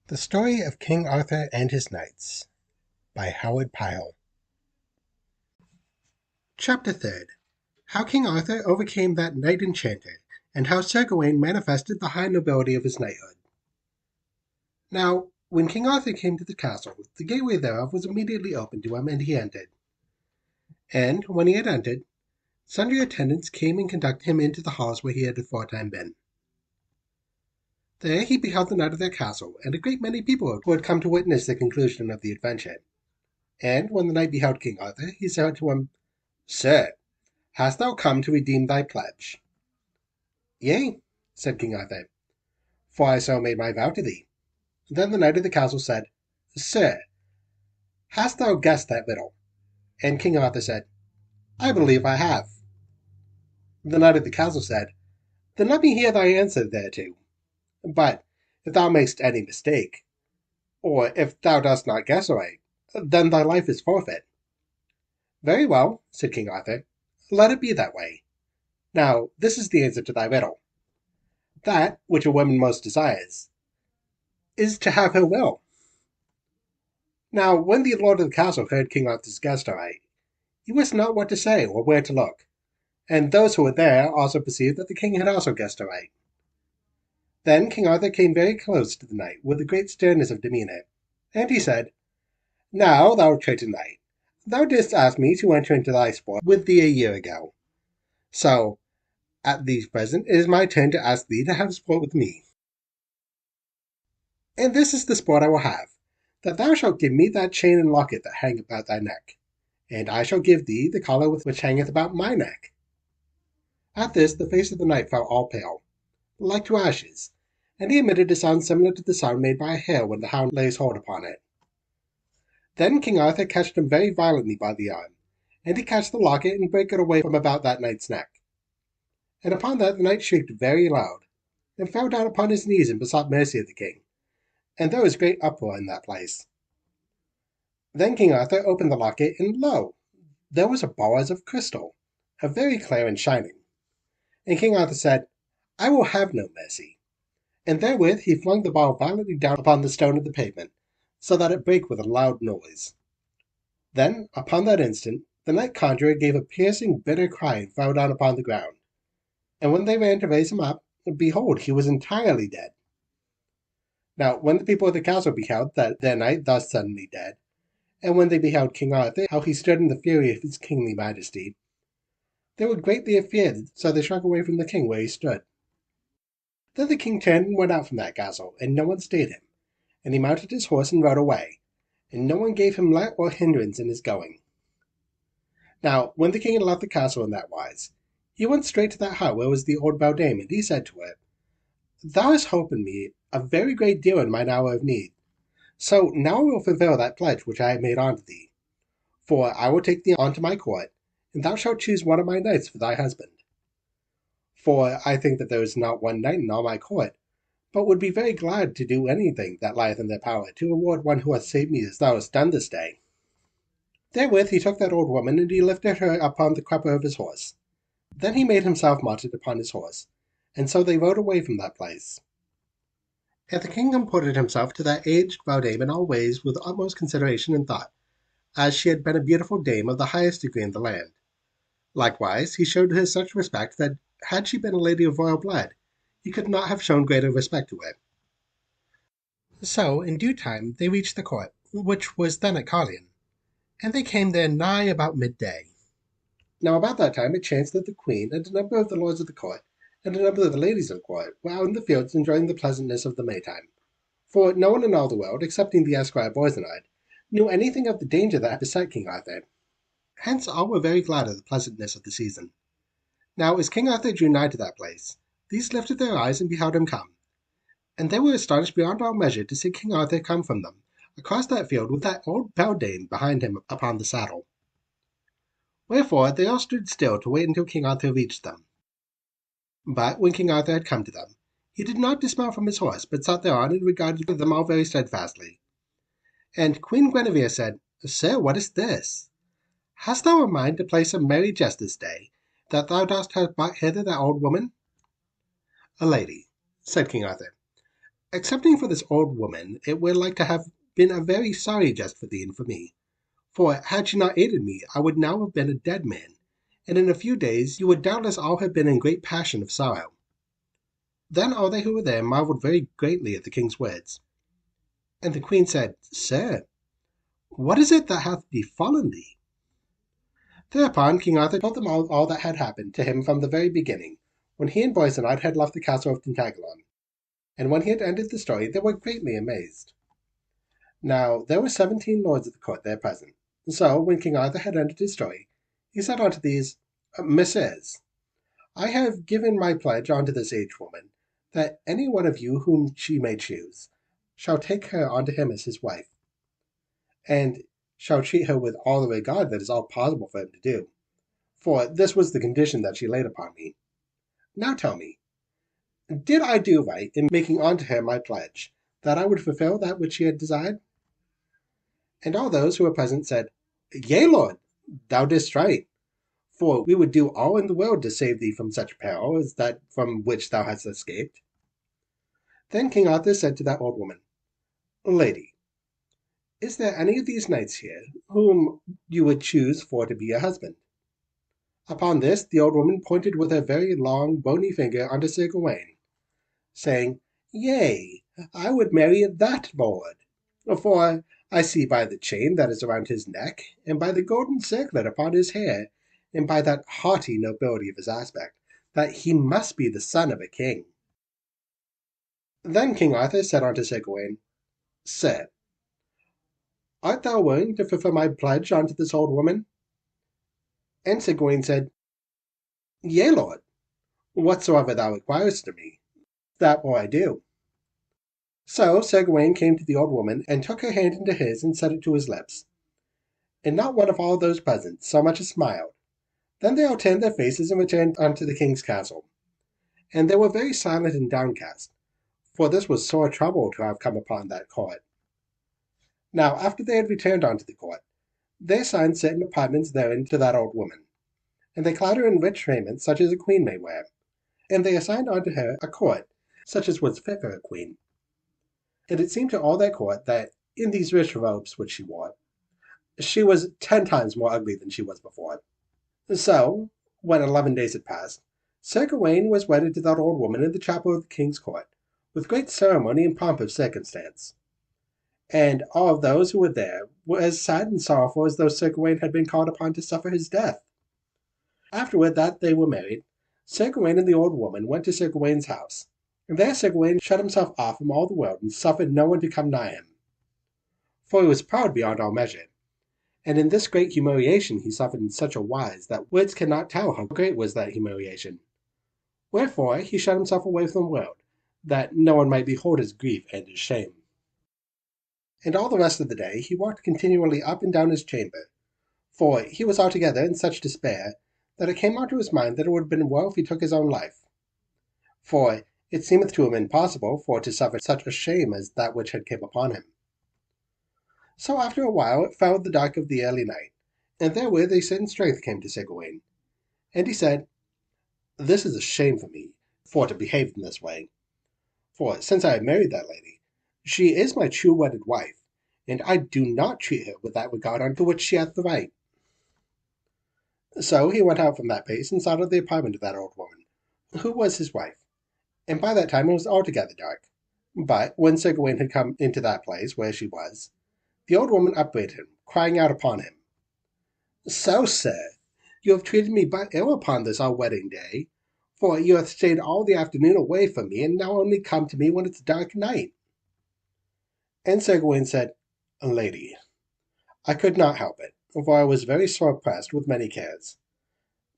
The Story of King Arthur and His Knights by Howard Pyle. Chapter 3rd. How King Arthur overcame that knight enchanter, and how Sir Gawain manifested the high nobility of his knighthood. Now, when King Arthur came to the castle, the gateway thereof was immediately opened to him, and he entered. And when he had entered, sundry attendants came and conducted him into the halls where he had aforetime been. There he beheld the knight of their castle, and a great many people who had come to witness the conclusion of the adventure. And when the knight beheld King Arthur, he said to him, Sir, hast thou come to redeem thy pledge? Yea, said King Arthur, for I so made my vow to thee. Then the knight of the castle said, Sir, hast thou guessed that riddle? And King Arthur said, I believe I have. The knight of the castle said, Then let me hear thy answer thereto. But if thou makest any mistake, or if thou dost not guess aright, then thy life is forfeit. Very well, said King Arthur, let it be that way. Now, this is the answer to thy riddle. That which a woman most desires is to have her will. Now, when the lord of the castle heard King Arthur's guess aright, he wist not what to say or where to look, and those who were there also perceived that the king had also guessed aright. Then King Arthur came very close to the knight with a great sternness of demeanour, and he said, Now, thou traitor knight, thou didst ask me to enter into thy sport with thee a year ago. So, at the present, it is my turn to ask thee to have sport with me. And this is the sport I will have, that thou shalt give me that chain and locket that hang about thy neck, and I shall give thee the collar which hangeth about my neck. At this the face of the knight fell all pale, like to ashes, and he emitted a sound similar to the sound made by a hare when the hound lays hold upon it. Then King Arthur catched him very violently by the arm, and he catched the locket and brake it away from about that knight's neck. And upon that the knight shrieked very loud, and fell down upon his knees and besought mercy of the king, and there was great uproar in that place. Then King Arthur opened the locket, and lo, there was a ball as of crystal, a very clear and shining. And King Arthur said, I will have no mercy. And therewith he flung the ball violently down upon the stone of the pavement, so that it brake with a loud noise. Then, upon that instant, the knight conjurer gave a piercing, bitter cry and fell down upon the ground. And when they ran to raise him up, behold, he was entirely dead. Now, when the people of the castle beheld that their knight thus suddenly dead, and when they beheld King Arthur, how he stood in the fury of his kingly majesty, they were greatly afeared, so they shrunk away from the king where he stood. Then the king turned and went out from that castle, and no one stayed him, and he mounted his horse and rode away, and no one gave him let or hindrance in his going. Now, when the king had left the castle in that wise, he went straight to that hut where was the old beldame, and he said to her, Thou hast holpen me a very great deal in mine hour of need. So now I will fulfill that pledge which I have made unto thee. For I will take thee unto my court, and thou shalt choose one of my knights for thy husband. For I think that there is not one knight in all my court, but would be very glad to do anything that lieth in their power to reward one who hath saved me as thou hast done this day. Therewith he took that old woman, and he lifted her upon the crupper of his horse. Then he made himself mounted upon his horse, and so they rode away from that place. And the king comported himself to that aged beldame in all ways with utmost consideration and thought, as she had been a beautiful dame of the highest degree in the land. Likewise he showed her such respect that, had she been a lady of royal blood, he could not have shown greater respect to her. So in due time they reached the court, which was then at Carlion, and they came there nigh about midday. Now about that time it chanced that the queen and a number of the lords of the court and a number of the ladies of the court were out in the fields enjoying the pleasantness of the Maytime. For no one in all the world, excepting the esquire Boisenard, knew anything of the danger that had beset King Arthur. Hence all were very glad of the pleasantness of the season. Now as King Arthur drew nigh to that place, these lifted their eyes and beheld him come, and they were astonished beyond all measure to see King Arthur come from them, across that field with that old beldame behind him upon the saddle. Wherefore they all stood still to wait until King Arthur reached them. But when King Arthur had come to them, he did not dismount from his horse, but sat thereon and regarded them all very steadfastly. And Queen Guinevere said, Sir, what is this? Hast thou a mind to play some merry jest this day, that thou dost have brought hither that old woman? A lady, said King Arthur. Excepting for this old woman, it would like to have been a very sorry jest for thee and for me. For had she not aided me, I would now have been a dead man, and in a few days you would doubtless all have been in great passion of sorrow. Then all they who were there marvelled very greatly at the king's words. And the queen said, Sir, what is it that hath befallen thee? Thereupon King Arthur told them all that had happened to him from the very beginning, when he and Boisenard had left the castle of Tintagilon. And when he had ended the story, they were greatly amazed. Now there were 17 lords of the court there present. So when King Arthur had ended his story, he said unto these, Messieurs, I have given my pledge unto this aged woman, that any one of you whom she may choose shall take her unto him as his wife, and shall treat her with all the regard that is all possible for him to do. For this was the condition that she laid upon me. Now tell me, did I do right in making unto her my pledge, that I would fulfill that which she had desired? And all those who were present said, Yea, Lord, thou didst right. For we would do all in the world to save thee from such peril as that from which thou hast escaped. Then King Arthur said to that old woman, Lady, is there any of these knights here whom you would choose for to be your husband? Upon this the old woman pointed with her very long bony finger unto Sir Gawain, saying, Yea, I would marry that lord, for I see by the chain that is around his neck, and by the golden circlet upon his hair, and by that haughty nobility of his aspect, that he must be the son of a king. Then King Arthur said unto Sir Gawain, Sir, art thou willing to fulfill my pledge unto this old woman? And Sir Gawain said, Yea, Lord, whatsoever thou requirest of me, that will I do. So Sir Gawain came to the old woman, and took her hand into his, and set it to his lips. And not one of all those present so much as smiled. Then they all turned their faces and returned unto the king's castle. And they were very silent and downcast, for this was sore trouble to have come upon that court. Now after they had returned unto the court, they assigned certain apartments therein to that old woman, and they clad her in rich raiment such as a queen may wear, and they assigned unto her a court such as was fit for a queen. And it seemed to all that court that in these rich robes which she wore, she was 10 times more ugly than she was before. So, when 11 days had passed, Sir Gawain was wedded to that old woman in the chapel of the king's court, with great ceremony and pomp of circumstance. And all of those who were there were as sad and sorrowful as though Sir Gawain had been called upon to suffer his death. Afterward that they were married, Sir Gawain and the old woman went to Sir Gawain's house, and there Sir Gawain shut himself off from all the world, and suffered no one to come nigh him. For he was proud beyond all measure, and in this great humiliation he suffered in such a wise that words cannot tell how great was that humiliation. Wherefore he shut himself away from the world, that no one might behold his grief and his shame. And all the rest of the day he walked continually up and down his chamber, for he was altogether in such despair that it came unto his mind that it would have been well if he took his own life. For it seemeth to him impossible for to suffer such a shame as that which had come upon him. So after a while it fell the dark of the early night, and therewith a certain strength came to Sir Gawain. And he said, This is a shame for me, for to behave in this way. For since I have married that lady, she is my true wedded wife, and I do not treat her with that regard unto which she hath the right. So he went out from that place, and sought out the apartment of that old woman, who was his wife. And by that time it was altogether dark. But when Sir Gawain had come into that place where she was, the old woman upbraided him, crying out upon him, So, sir, you have treated me but ill upon this our wedding day, for you have stayed all the afternoon away from me, and now only come to me when it's dark night. And Sir Gawain said, Lady, I could not help it, for I was very sore pressed with many cares.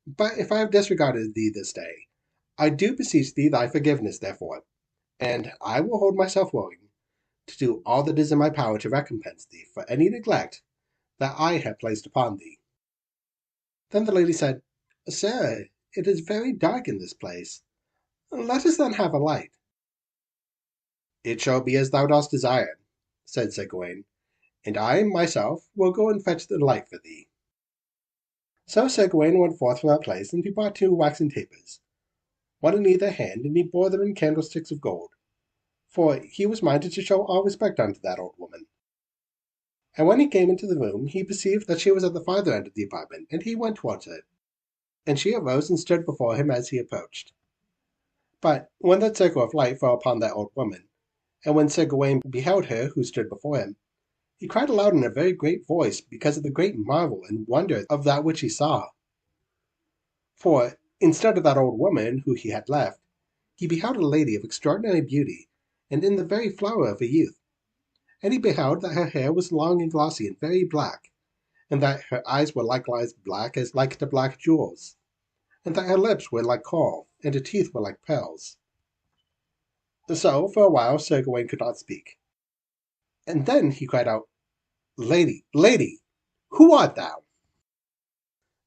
But if I have disregarded thee this day, I do beseech thee thy forgiveness therefore, and I will hold myself willing to do all that is in my power to recompense thee for any neglect that I have placed upon thee. Then the lady said, Sir, it is very dark in this place. Let us then have a light. It shall be as thou dost desire, said Sir Gawain, and I myself will go and fetch the light for thee. So Sir Gawain went forth from that place, and he brought 2 waxen tapers, one in either hand, and he bore them in candlesticks of gold. for he was minded to show all respect unto that old woman. And when he came into the room, he perceived that she was at the farther end of the apartment, and he went towards her. And she arose and stood before him as he approached. But when that circle of light fell upon that old woman, and when Sir Gawain beheld her who stood before him, he cried aloud in a very great voice because of the great marvel and wonder of that which he saw. For, instead of that old woman who he had left, he beheld a lady of extraordinary beauty, and in the very flower of her youth. And he beheld that her hair was long and glossy and very black, and that her eyes were likewise black as like to black jewels, and that her lips were like coral, and her teeth were like pearls. So for a while Sir Gawain could not speak. And then he cried out, Lady, lady, who art thou?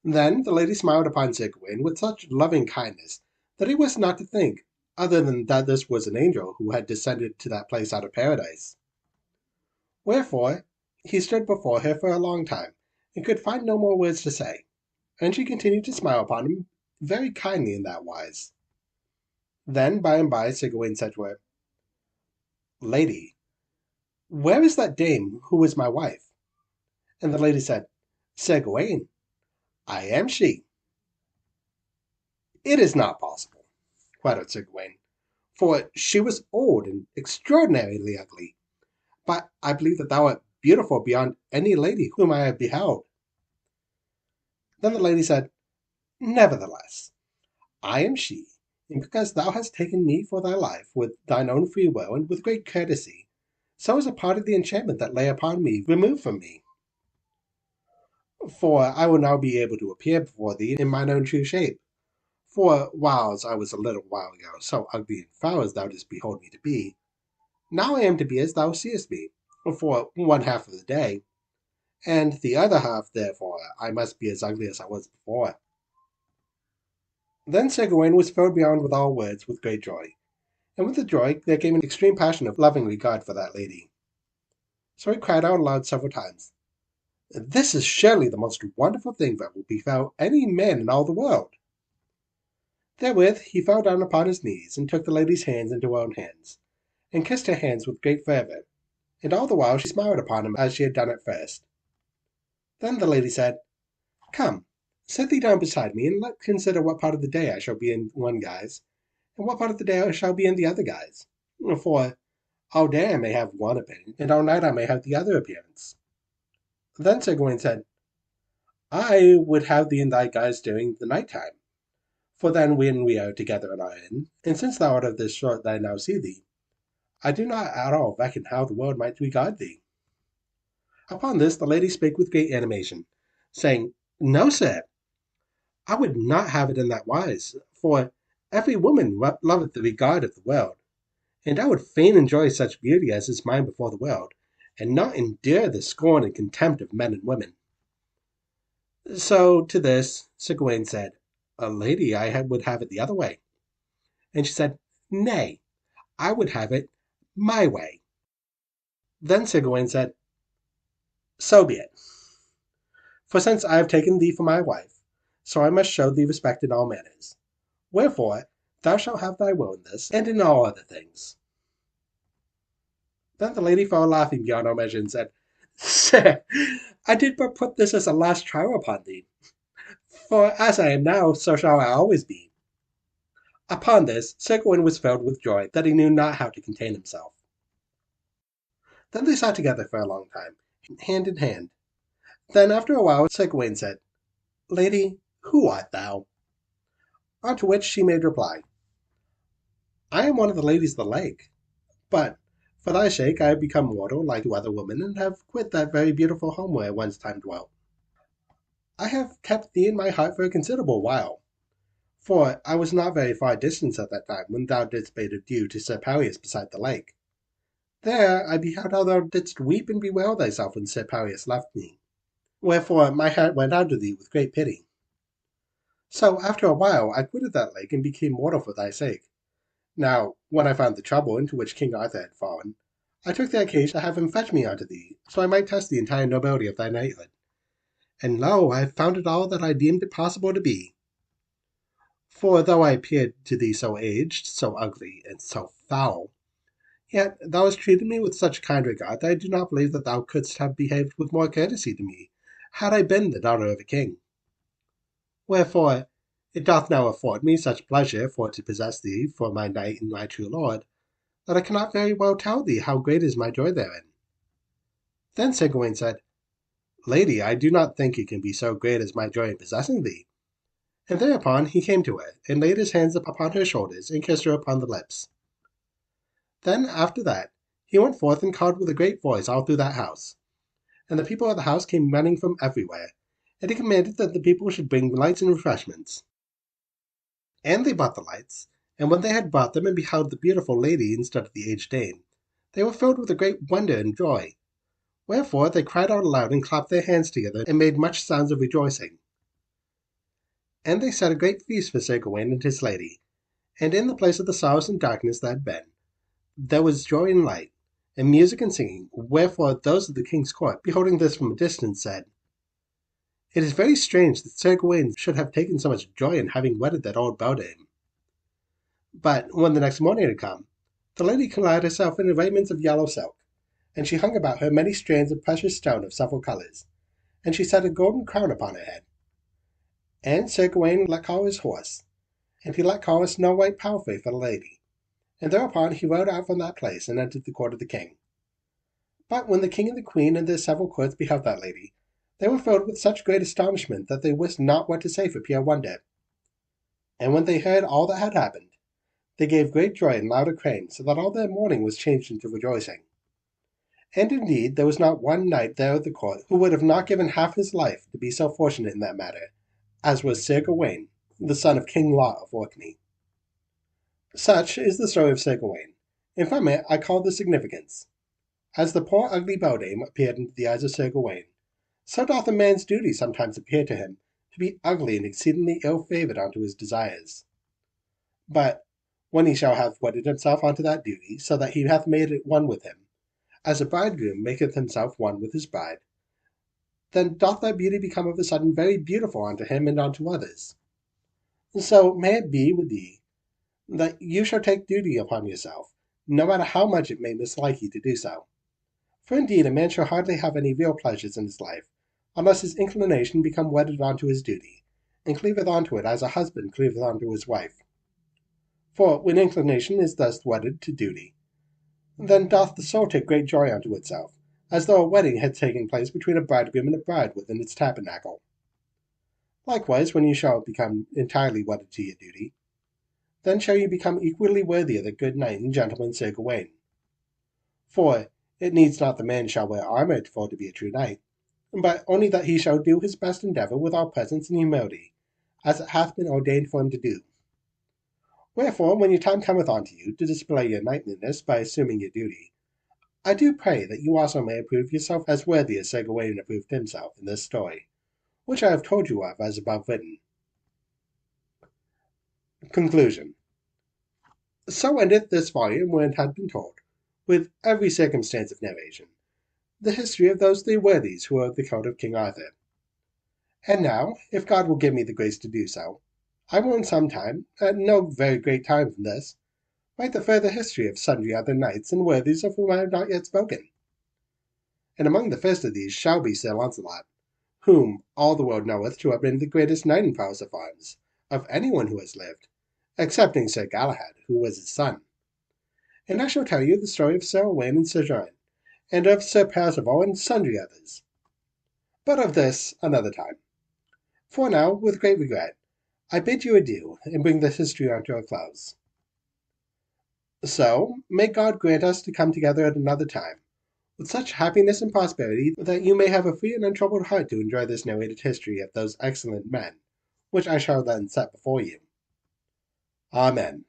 Then the lady smiled upon Sir Gawain with such loving kindness that he was not to think other than that this was an angel who had descended to that place out of paradise. Wherefore he stood before her for a long time, and could find no more words to say, and she continued to smile upon him very kindly in that wise. Then by and by Sir Gawain said to her, Lady, where is that dame who is my wife? And the lady said, Sir Gawain, I am she. It is not possible, cried out Sir Gawain, for she was old and extraordinarily ugly. But I believe that thou art beautiful beyond any lady whom I have beheld. Then the lady said, Nevertheless, I am she, and because thou hast taken me for thy life with thine own free will and with great courtesy, so is a part of the enchantment that lay upon me removed from me. For I will now be able to appear before thee in mine own true shape. For whiles I was a little while ago so ugly and foul as thou didst behold me to be, now I am to be as thou seest me, for one half of the day, and the other half, therefore, I must be as ugly as I was before. Then Sir Gawain was filled beyond with all words with great joy, and with the joy there came an extreme passion of loving regard for that lady. So he cried out aloud several times, This is surely the most wonderful thing that will befall any man in all the world. Therewith he fell down upon his knees, and took the lady's hands into her own hands, and kissed her hands with great fervour, and all the while she smiled upon him as she had done at first. Then the lady said, Come, sit thee down beside me, and let's consider what part of the day I shall be in one guise, and what part of the day I shall be in the other guise. For all day I may have one appearance, and all night I may have the other appearance. Then Sir Gawain said, I would have thee in thy guise during the night time, for then when we are together in our inn, and since thou art of this sort that I now see thee, I do not at all reckon how the world might regard thee. Upon this the lady spake with great animation, saying, No, sir, I would not have it in that wise, for every woman loveth the regard of the world, and I would fain enjoy such beauty as is mine before the world, and not endure the scorn and contempt of men and women. So to this Sir Gawain said, Lady, I would have it the other way. And she said, Nay, I would have it my way. Then Sir Gawain said, So be it. For since I have taken thee for my wife, so I must show thee respect in all manners. Wherefore thou shalt have thy will in this, and in all other things. Then the lady fell laughing beyond all measure, and said, Sir, I did but put this as a last trial upon thee. For as I am now, so shall I always be. Upon this Sir Gawain was filled with joy that he knew not how to contain himself. Then they sat together for a long time, hand in hand. Then after a while Sir Gawain said, Lady, who art thou? Unto which she made reply, I am one of the ladies of the lake, but for thy sake I have become mortal like to other women, and have quit that very beautiful home where I once time dwelt. I have kept thee in my heart for a considerable while, for I was not very far distant at that time when thou didst bid adieu to Sir Peleus beside the lake. There I beheld how thou didst weep and bewail thyself when Sir Peleus left me, wherefore my heart went out to thee with great pity. So after a while I quitted that lake and became mortal for thy sake. Now, when I found the trouble into which King Arthur had fallen, I took the occasion to have him fetch me unto thee, so I might test the entire nobility of thy knighthood. And lo, I have found it all that I deemed it possible to be. For though I appeared to thee so aged, so ugly, and so foul, Yet thou hast treated me with such kind regard that I do not believe that thou couldst have behaved with more courtesy to me, had I been the daughter of a king. Wherefore it doth now afford me such pleasure for to possess thee for my knight and my true lord, that I cannot very well tell thee how great is my joy therein. Then Sir Gawain said, Lady, I do not think it can be so great as my joy in possessing thee. And thereupon he came to her, and laid his hands upon her shoulders, and kissed her upon the lips. Then after that he went forth and called with a great voice all through that house. And the people of the house came running from everywhere, and he commanded that the people should bring lights and refreshments. And they brought the lights, and when they had brought them and beheld the beautiful lady instead of the aged dame, they were filled with a great wonder and joy. Wherefore they cried out aloud and clapped their hands together, and made much sounds of rejoicing. And they set a great feast for Sir Gawain and his lady, and in the place of the sorrows and darkness that had been, there was joy and light, and music and singing. Wherefore those of the king's court, beholding this from a distance, said, It is very strange that Sir Gawain should have taken so much joy in having wedded that old beldame. But when the next morning had come, the lady clad herself in raiments of yellow silk, and she hung about her many strands of precious stone of several colours, and she set a golden crown upon her head. And Sir Gawain let call his horse, and he let call a snow-white palfrey for the lady, and thereupon he rode out from that place and entered the court of the king. But when the king and the queen and their several courts beheld that lady, they were filled with such great astonishment that they wist not what to say for pure wonder. And when they heard all that had happened, they gave great joy and loud acclaim, so that all their mourning was changed into rejoicing. And indeed there was not one knight there of the court who would have not given half his life to be so fortunate in that matter, as was Sir Gawain, the son of King Lot of Orkney. Such is the story of Sir Gawain, and from it I call the significance. As the poor ugly beldame appeared into the eyes of Sir Gawain, so doth a man's duty sometimes appear to him to be ugly and exceedingly ill-favoured unto his desires. But when he shall have wedded himself unto that duty, so that he hath made it one with him, as a bridegroom maketh himself one with his bride, then doth that beauty become of a sudden very beautiful unto him and unto others. So may it be with thee, that you shall take duty upon yourself, no matter how much it may mislike you to do so. For indeed a man shall hardly have any real pleasures in his life, unless his inclination become wedded unto his duty, and cleaveth unto it as a husband cleaveth unto his wife. For when inclination is thus wedded to duty, then doth the soul take great joy unto itself, as though a wedding had taken place between a bridegroom and a bride within its tabernacle. Likewise, when you shall become entirely wedded to your duty, then shall you become equally worthy of the good knight and gentleman Sir Gawain. For it needs not the man shall wear armour for to be a true knight, but only that he shall do his best endeavour with all presence and humility, as it hath been ordained for him to do. Wherefore, when your time cometh unto you to display your knightliness by assuming your duty, I do pray that you also may approve yourself as worthy as Sir Gawain approved himself in this story, which I have told you of as above written. Conclusion. So endeth this volume when it had been told, with every circumstance of narration, the history of those three worthies who are of the court of King Arthur. And now, if God will give me the grace to do so, I will in some time, at no very great time from this, write the further history of sundry other knights and worthies of whom I have not yet spoken. And among the first of these shall be Sir Launcelot, whom all the world knoweth to have been the greatest knight in prowess of arms, of any one who has lived, excepting Sir Galahad, who was his son. And I shall tell you the story of Sir Owain and Sir Gawain, and of Sir Percival and sundry others. But of this another time. For now, with great regret, I bid you adieu, and bring this history unto a close. So, may God grant us to come together at another time, with such happiness and prosperity that you may have a free and untroubled heart to enjoy this narrated history of those excellent men, which I shall then set before you. Amen.